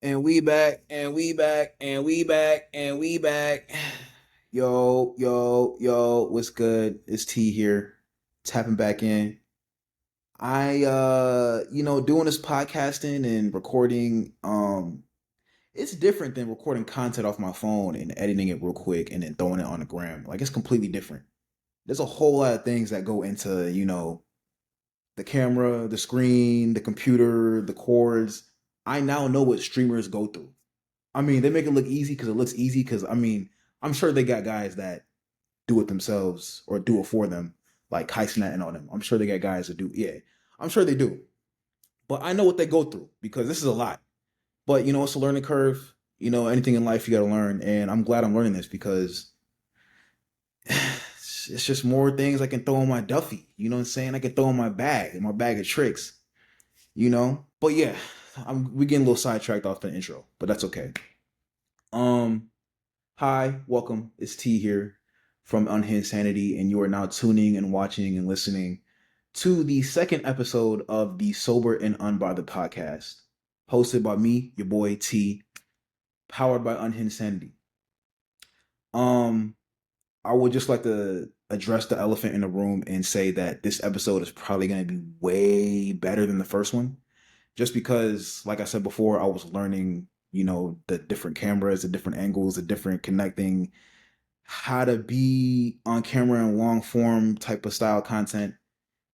And we back, and we back, and we back, and we back. Yo, yo, yo, what's good? It's T here, tapping back in. Doing this podcasting and recording, it's different than recording content off my phone and editing it real quick and then throwing it on the gram. Like it's completely different. There's a whole lot of things that go into, the camera, the screen, the computer, the cords. I now know what streamers go through. I mean, they make it look easy because it looks easy. Because I mean, I'm sure they got guys that do it themselves or do it for them, like Kaisnet and all them. I'm sure they got guys that do. Yeah, I'm sure they do. But I know what they go through because this is a lot. But it's a learning curve. Anything in life you got to learn, and I'm glad I'm learning this because it's just more things I can throw in my Duffy. You know what I'm saying? I can throw in my bag of tricks. But yeah, we getting a little sidetracked off the intro, but that's okay. Um, Hi, welcome. It's T here from Unhinged Sanity, and you are now tuning and watching and listening to the second episode of the Sober and Unbothered podcast, hosted by me, your boy T, powered by Unhinged Sanity. Um, I would just like to address the elephant in the room and say that this episode is probably going to be way better than the first one, just because, like I said before, I was learning, the different cameras, the different angles, the different connecting how to be on camera in long form type of style content.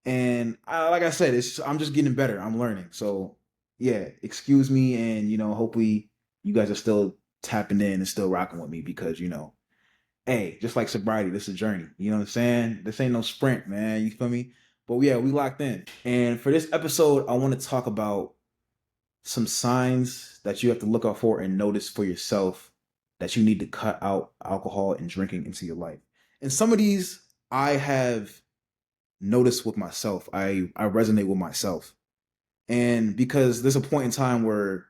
And like I said, I'm just getting better. I'm learning. So yeah, excuse me, and hopefully you guys are still tapping in and still rocking with me because hey, just like sobriety, this is a journey. You know what I'm saying? This ain't no sprint, man. You feel me? But yeah, we locked in. And for this episode, I want to talk about some signs that you have to look out for and notice for yourself that you need to cut out alcohol and drinking into your life. And some of these I have noticed with myself. I resonate with myself. And because there's a point in time where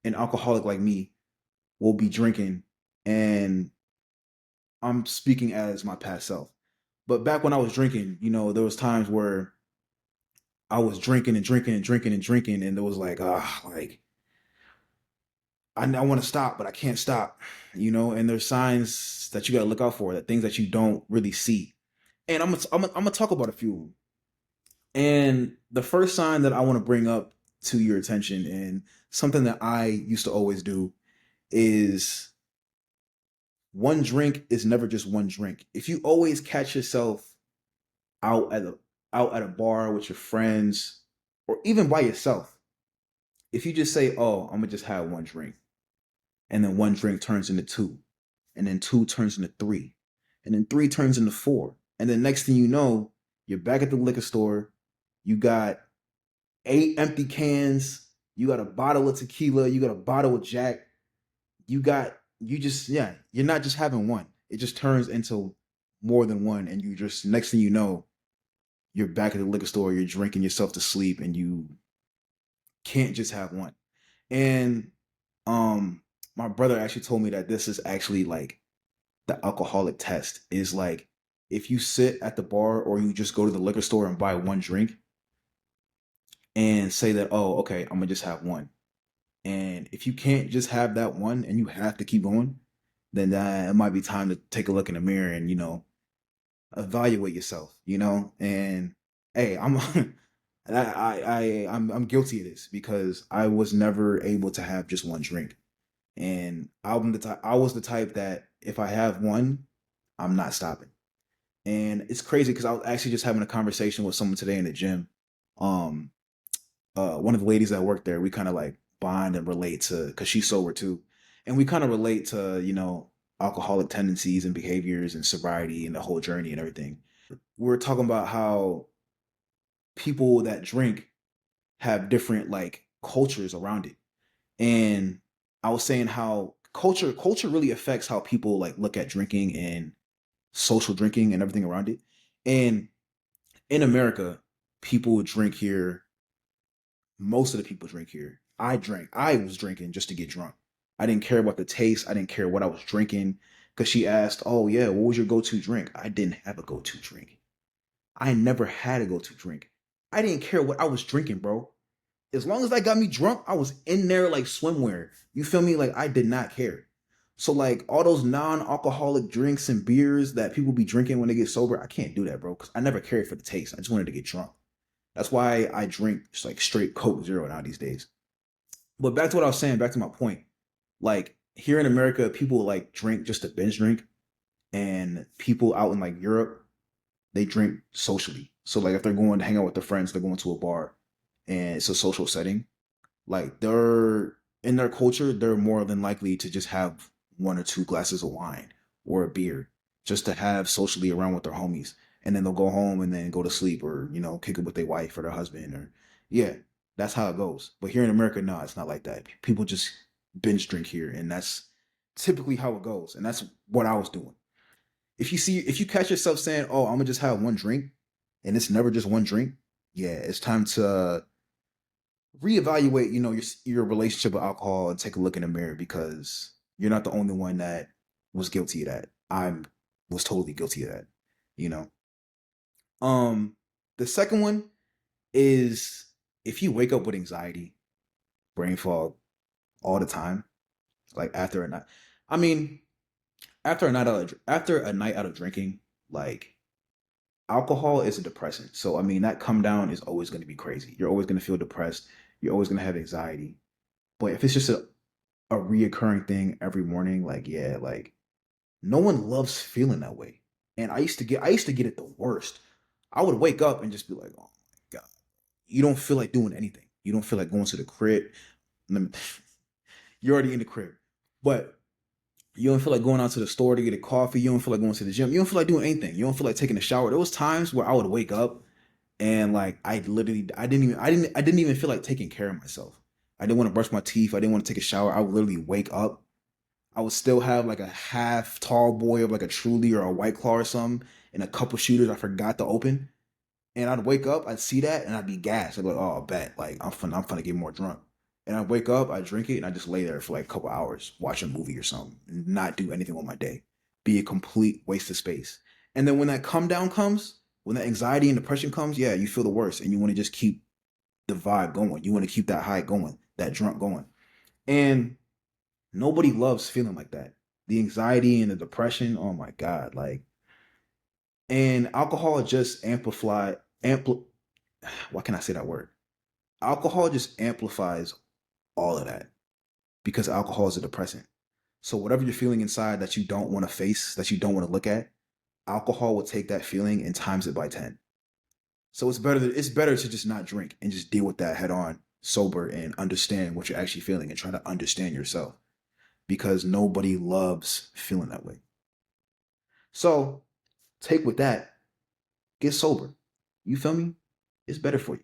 an alcoholic like me will be drinking, and I'm speaking as my past self. But back when I was drinking, there was times where I was drinking and drinking and drinking and drinking, and there was like I want to stop, but I can't stop, and there's signs that you got to look out for, that things that you don't really see. And I'm gonna talk about a few of them. And the first sign that I want to bring up to your attention, and something that I used to always do, is one drink is never just one drink. If you always catch yourself out at a out at a bar with your friends or even by yourself, if you just say, "Oh, I'm gonna just have one drink," and then one drink turns into two, and then two turns into three, and then three turns into four, and then next thing you know, you're back at the liquor store. You got eight empty cans. You got a bottle of tequila. You got a bottle of Jack. You're not just having one. It just turns into more than one, and you just next thing you know, you're back at the liquor store. You're drinking yourself to sleep, and you can't just have one. And um, my brother actually told me that this is actually like the alcoholic test. Is like if you sit at the bar or you just go to the liquor store and buy one drink and say that, oh, okay, I'm gonna just have one. And if you can't just have that one and you have to keep going, then it might be time to take a look in the mirror and evaluate yourself. And hey, I'm guilty of this because I was never able to have just one drink. And I was the type that if I have one, I'm not stopping. And it's crazy because I was actually just having a conversation with someone today in the gym. Um, one of the ladies that worked there, we kind of like bond and relate to because she's sober too, and we kind of relate to alcoholic tendencies and behaviors and sobriety and the whole journey and everything. We were talking about how people that drink have different like cultures around it, and I was saying how culture really affects how people like look at drinking and social drinking and everything around it. And in America, people drink here. Most of the people drink here. I drank. I was drinking just to get drunk. I didn't care about the taste. I didn't care what I was drinking. Because she asked, "Oh yeah, what was your go-to drink?" I didn't have a go-to drink. I never had a go-to drink. I didn't care what I was drinking, bro. As long as that got me drunk, I was in there like swimwear. You feel me? Like I did not care. So like all those non-alcoholic drinks and beers that people be drinking when they get sober, I can't do that, bro. Because I never cared for the taste. I just wanted to get drunk. That's why I drink just like straight Coke Zero now these days. But back to what I was saying, back to my point. Like here in America, people like drink just to binge drink, and people out in like Europe, they drink socially. So like if they're going to hang out with their friends, they're going to a bar, and it's a social setting. Like they're in their culture, they're more than likely to just have one or two glasses of wine or a beer just to have socially around with their homies. And then they'll go home and then go to sleep or, kick it with their wife or their husband or yeah, that's how it goes. But here in America, no, it's not like that. People just binge drink here and that's typically how it goes. And that's what I was doing. If you catch yourself saying, "Oh, I'm gonna just have one drink," and it's never just one drink, yeah, it's time to reevaluate, your relationship with alcohol and take a look in the mirror because you're not the only one that was guilty of that. I was totally guilty of that, you know. Um, the second one is if you wake up with anxiety, brain fog all the time, like after a night. I mean, after a night out of drinking, like alcohol is a depressant. So I mean that come down is always going to be crazy. You're always going to feel depressed. You're always going to have anxiety. But if it's just a reoccurring thing every morning, like yeah, like no one loves feeling that way. And I used to get it the worst. I would wake up and just be like, oh my God. You don't feel like doing anything. You don't feel like going to the crib. You're already in the crib. But you don't feel like going out to the store to get a coffee. You don't feel like going to the gym. You don't feel like doing anything. You don't feel like taking a shower. There was times where I would wake up and like I didn't even feel like taking care of myself. I didn't want to brush my teeth. I didn't want to take a shower. I would literally wake up. I would still have like a half tall boy of like a Truly or a White Claw or something and a couple shooters I forgot to open. And I'd wake up, I'd see that, and I'd be gassed. I'd be like, "Oh, I bet, like I'm finna get more drunk." And I'd wake up, I'd drink it, and I just lay there for like a couple hours, watch a movie or something, and not do anything with my day. Be a complete waste of space. And then when that come down comes, when that anxiety and depression comes, yeah, you feel the worst, and you want to just keep the vibe going. You want to keep that high going, that drunk going. And nobody loves feeling like that. The anxiety and the depression, oh my God, like, and alcohol just why can I say that word? Alcohol just amplifies all of that because alcohol is a depressant. So whatever you're feeling inside that you don't want to face, that you don't want to look at, alcohol will take that feeling and times it by 10. So it's better to just not drink and just deal with that head on, sober and understand what you're actually feeling and try to understand yourself because nobody loves feeling that way. So take with that, get sober. You feel me? It's better for you.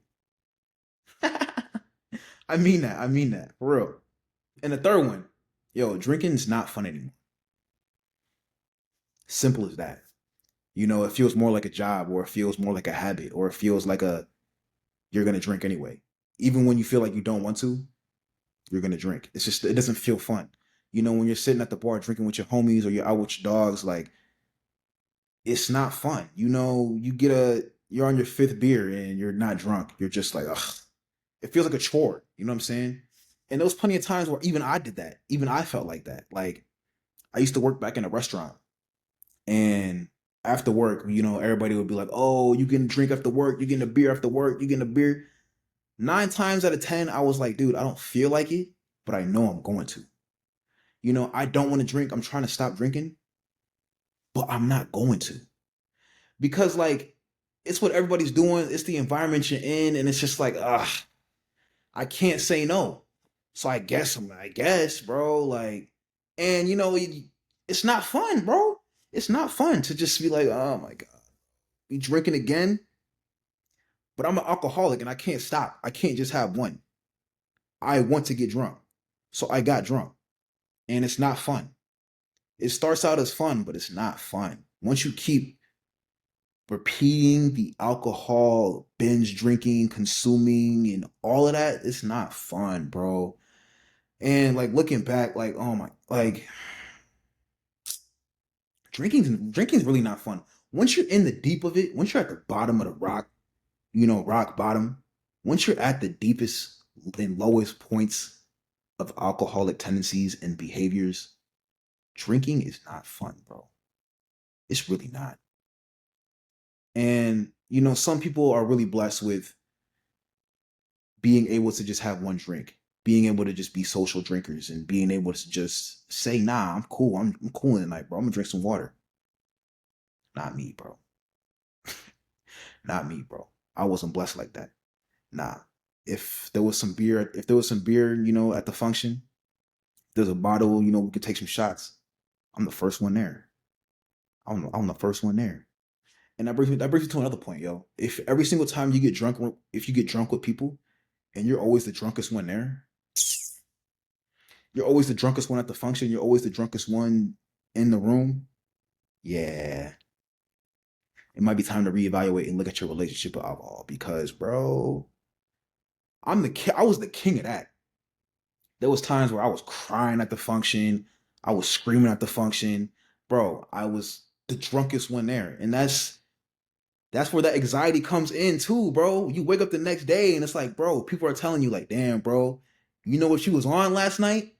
I mean that. I mean that. For real. And the third one, yo, drinking's not fun anymore. Simple as that. It feels more like a job or it feels more like a habit or it feels like you're gonna drink anyway. Even when you feel like you don't want to, you're gonna drink. It's just it doesn't feel fun. When you're sitting at the bar drinking with your homies or you're out with your dogs, like it's not fun. You're on your fifth beer and you're not drunk. You're just like, ugh. It feels like a chore. You know what I'm saying? And there was plenty of times where even I did that. Even I felt like that. Like I used to work back in a restaurant and after work, everybody would be like, oh, you can drink after work, you getting a beer after work, you getting a beer. 9 times out of 10, I was like, dude, I don't feel like it, but I know I'm going to. I don't want to drink. I'm trying to stop drinking, but I'm not going to. Because like it's what everybody's doing. It's the environment you're in, and it's just like, I can't say no. So I guess, bro. Like, and it's not fun, bro. It's not fun to just be like, oh my God, be drinking again. But I'm an alcoholic and I can't stop. I can't just have one. I want to get drunk. So I got drunk. And it's not fun. It starts out as fun, but it's not fun. Once you keep repeating the alcohol, binge drinking, consuming, and all of that, it's not fun, bro. And like looking back, like, oh my, like drinking's really not fun. Once you're in the deep of it, once you're at the bottom of the rock, rock bottom, once you're at the deepest and lowest points of alcoholic tendencies and behaviors, drinking is not fun, bro. It's really not. And some people are really blessed with being able to just have one drink, being able to just be social drinkers, and being able to just say, "Nah, I'm cool. I'm cool tonight, bro. I'm gonna drink some water." Not me, bro. Not me, bro. I wasn't blessed like that. Nah. If there was some beer, at the function, there's a bottle, we could take some shots. I'm the first one there. I'm the first one there. And that brings me to another point, yo. If every single time you get drunk, if you get drunk with people, and you're always the drunkest one there, you're always the drunkest one at the function, you're always the drunkest one in the room. Yeah, it might be time to reevaluate and look at your relationship with alcohol because, bro, I was the king of that. There was times where I was crying at the function, I was screaming at the function, bro. I was the drunkest one there, and that's where that anxiety comes in too, bro. You wake up the next day and it's like, bro, people are telling you like, damn, bro, you know what you was on last night?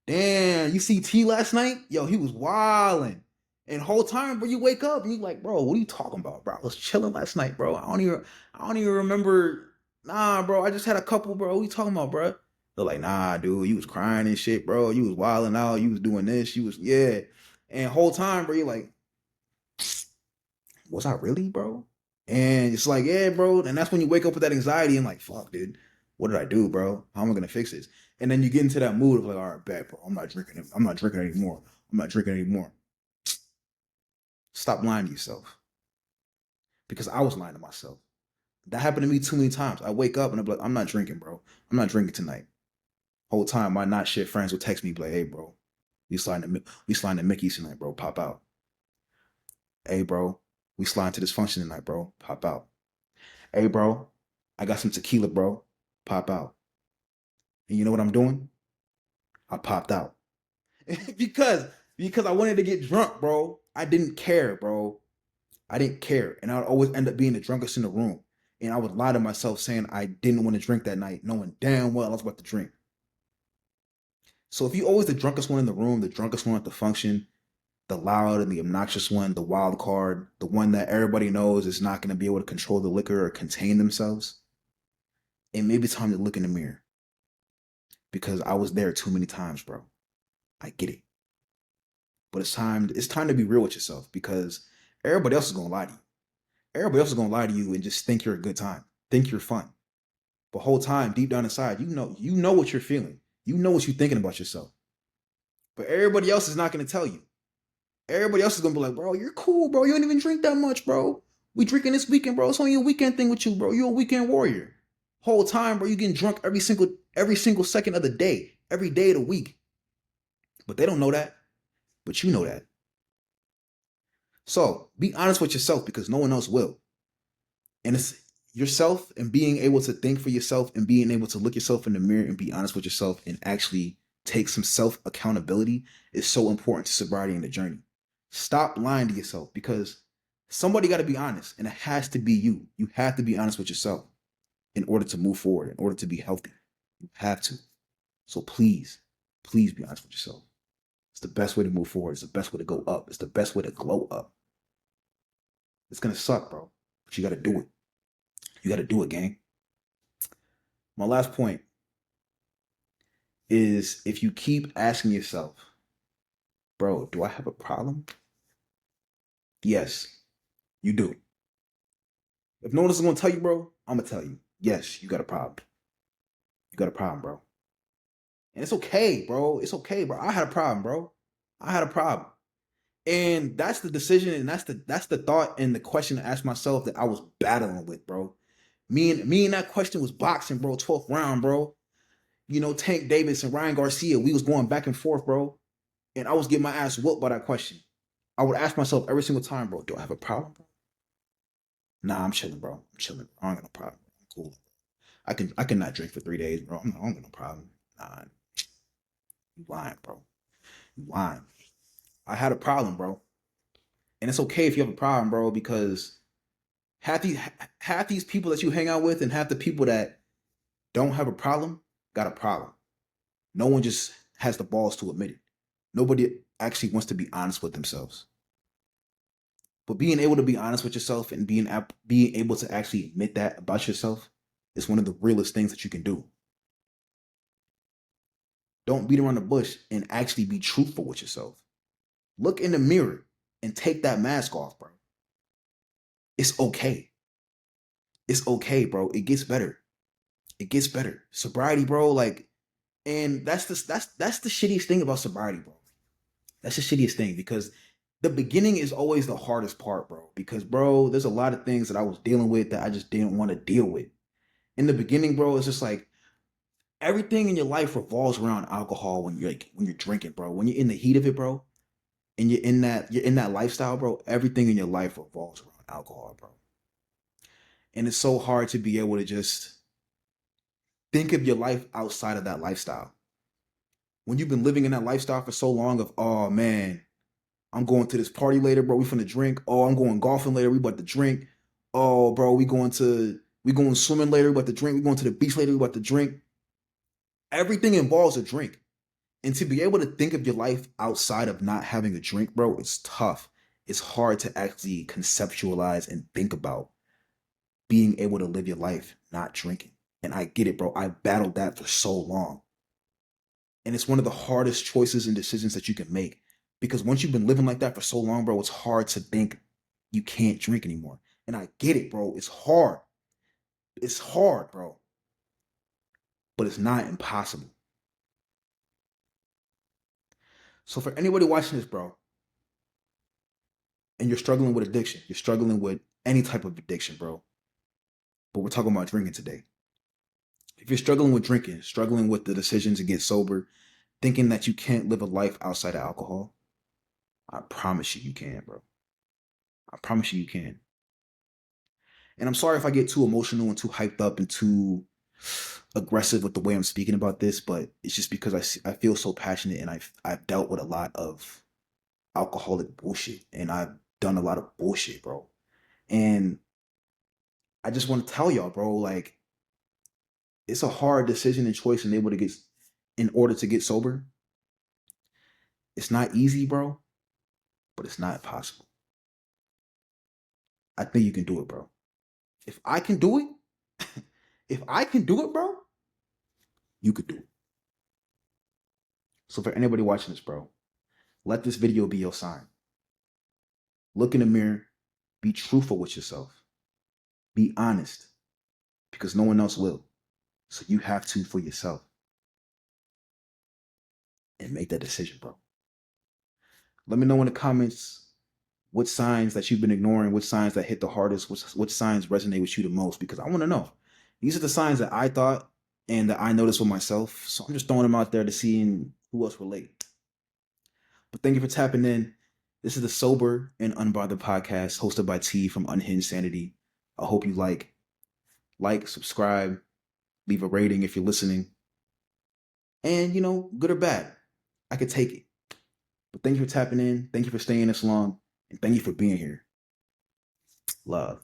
Damn, you see T last night? Yo, he was wilding. And whole time, bro, you wake up and you like, bro, what are you talking about, bro? I was chilling last night, bro. I don't even remember. Nah, bro, I just had a couple, bro. What you talking about, bro? They're like, nah, dude, you was crying and shit, bro. You was wilding out. You was doing this. You was, yeah. And whole time, bro, you're like, was I really, bro? And it's like, yeah, bro. And that's when you wake up with that anxiety and like, fuck, dude, what did I do, bro? How am I gonna fix this? And then you get into that mood of like, all right, bad, bro. I'm not drinking. I'm not drinking anymore. I'm not drinking anymore. Stop lying to yourself. Because I was lying to myself. That happened to me too many times. I wake up and I'm like, I'm not drinking, bro. I'm not drinking tonight. Whole time, my not shit friends would text me like, hey, bro, we sliding to Mickey's tonight, bro. Pop out. Hey, bro, we sliding to this function tonight, bro. Pop out. Hey, bro, I got some tequila, bro. Pop out. And you know what I'm doing? I popped out. because because I wanted to get drunk, bro. I didn't care, bro. I didn't care. And I would always end up being the drunkest in the room. And I would lie to myself saying I didn't want to drink that night, knowing damn well I was about to drink. So if you always the drunkest one in the room, the drunkest one at the function, the loud and the obnoxious one, the wild card, the one that everybody knows is not going to be able to control the liquor or contain themselves, it may be time to look in the mirror because I was there too many times, bro. I get it. But it's time to be real with yourself because everybody else is gonna lie to you. Everybody else is gonna lie to you and just think you're a good time, think you're fun. But whole time, deep down inside, you know what you're feeling. You know what you're thinking about yourself. But everybody else is not gonna tell you. Everybody else is gonna be like, bro, you're cool, bro. You don't even drink that much, bro. We drinking this weekend, bro. It's only a weekend thing with you, bro. You're a weekend warrior. Whole time, bro, you getting drunk every single second of the day, every day of the week. But they don't know that. But you know that. So be honest with yourself because no one else will. And it's yourself and being able to think for yourself and being able to look yourself in the mirror and be honest with yourself and actually take some self accountability is so important to sobriety in the journey. Stop lying to yourself because somebody got to be honest and it has to be you. You have to be honest with yourself in order to move forward, in order to be healthy. You have to. So please, please be honest with yourself. It's the best way to move forward. It's the best way to go up. It's the best way to glow up. It's gonna suck, bro. But you gotta do it. You gotta do it, gang. My last point is if you keep asking yourself, bro, do I have a problem? Yes, you do. If no one else is gonna tell you, bro, I'm gonna tell you. Yes, you got a problem. You got a problem, bro. And it's okay, bro. It's okay, bro. I had a problem, bro. I had a problem. And that's the decision, and that's the thought and the question to ask myself that I was battling with, bro. Me and that question was boxing, bro. 12th round, bro. Tank Davis and Ryan Garcia, we was going back and forth, bro. And I was getting my ass whooped by that question. I would ask myself every single time, bro, do I have a problem, bro? Nah, I'm chilling, bro. I'm chilling. I don't got no problem. I'm cool. I can not drink for 3 days, bro. I don't got no problem. Nah, you lying, bro. You lying. I had a problem, bro. And it's okay if you have a problem, bro, because half these people that you hang out with and half the people that don't have a problem, got a problem. No one just has the balls to admit it. Nobody actually wants to be honest with themselves. But being able to be honest with yourself and being able to actually admit that about yourself is one of the realest things that you can do. Don't beat around the bush and actually be truthful with yourself. Look in the mirror and take that mask off, bro. It's okay. It's okay, bro. It gets better. It gets better. Sobriety, bro, like, and that's the shittiest thing about sobriety, bro. That's the shittiest thing because the beginning is always the hardest part, bro. Because, bro, there's a lot of things that I was dealing with that I just didn't want to deal with. In the beginning, bro, it's just like everything in your life revolves around alcohol when you're drinking, bro. When you're in the heat of it, bro, and you're in that lifestyle, bro, everything in your life revolves around alcohol, bro. And it's so hard to be able to just think of your life outside of that lifestyle. When you've been living in that lifestyle for so long of, oh man, I'm going to this party later, bro. We finna drink. Oh, I'm going golfing later. We about to drink. Oh, bro, we going swimming later. We about to drink. We going to the beach later. We about to drink. Everything involves a drink. And to be able to think of your life outside of not having a drink, bro, it's tough. It's hard to actually conceptualize and think about being able to live your life not drinking. And I get it, bro. I battled that for so long. And it's one of the hardest choices and decisions that you can make. Because once you've been living like that for so long, bro, it's hard to think you can't drink anymore. And I get it, bro. It's hard. It's hard, bro. But it's not impossible. So for anybody watching this, bro, and you're struggling with addiction, you're struggling with any type of addiction, bro, but we're talking about drinking today. If you're struggling with drinking, struggling with the decision to get sober, thinking that you can't live a life outside of alcohol, I promise you can, bro. I promise you can. And I'm sorry if I get too emotional and too hyped up and too aggressive with the way I'm speaking about this, but it's just because I feel so passionate and I've dealt with a lot of alcoholic bullshit and I've done a lot of bullshit, bro. And I just want to tell y'all, bro, like it's a hard decision and choice in order to get sober. It's not easy, bro, but it's not impossible. I think you can do it, bro. If I can do it, if I can do it, bro, you could do it. So for anybody watching this, bro, let this video be your sign. Look in the mirror, be truthful with yourself, be honest, because no one else will. So you have to for yourself and make that decision, bro. Let me know in the comments what signs that you've been ignoring, what signs that hit the hardest, what signs resonate with you the most, because I want to know. These are the signs that I thought and that I noticed with myself. So I'm just throwing them out there to see who else relate. But thank you for tapping in. This is the Sober and Unbothered podcast hosted by T from Unhinged Sanity. I hope you like, subscribe, leave a rating if you're listening. And, good or bad, I could take it. But thank you for tapping in. Thank you for staying this long. And thank you for being here. Love.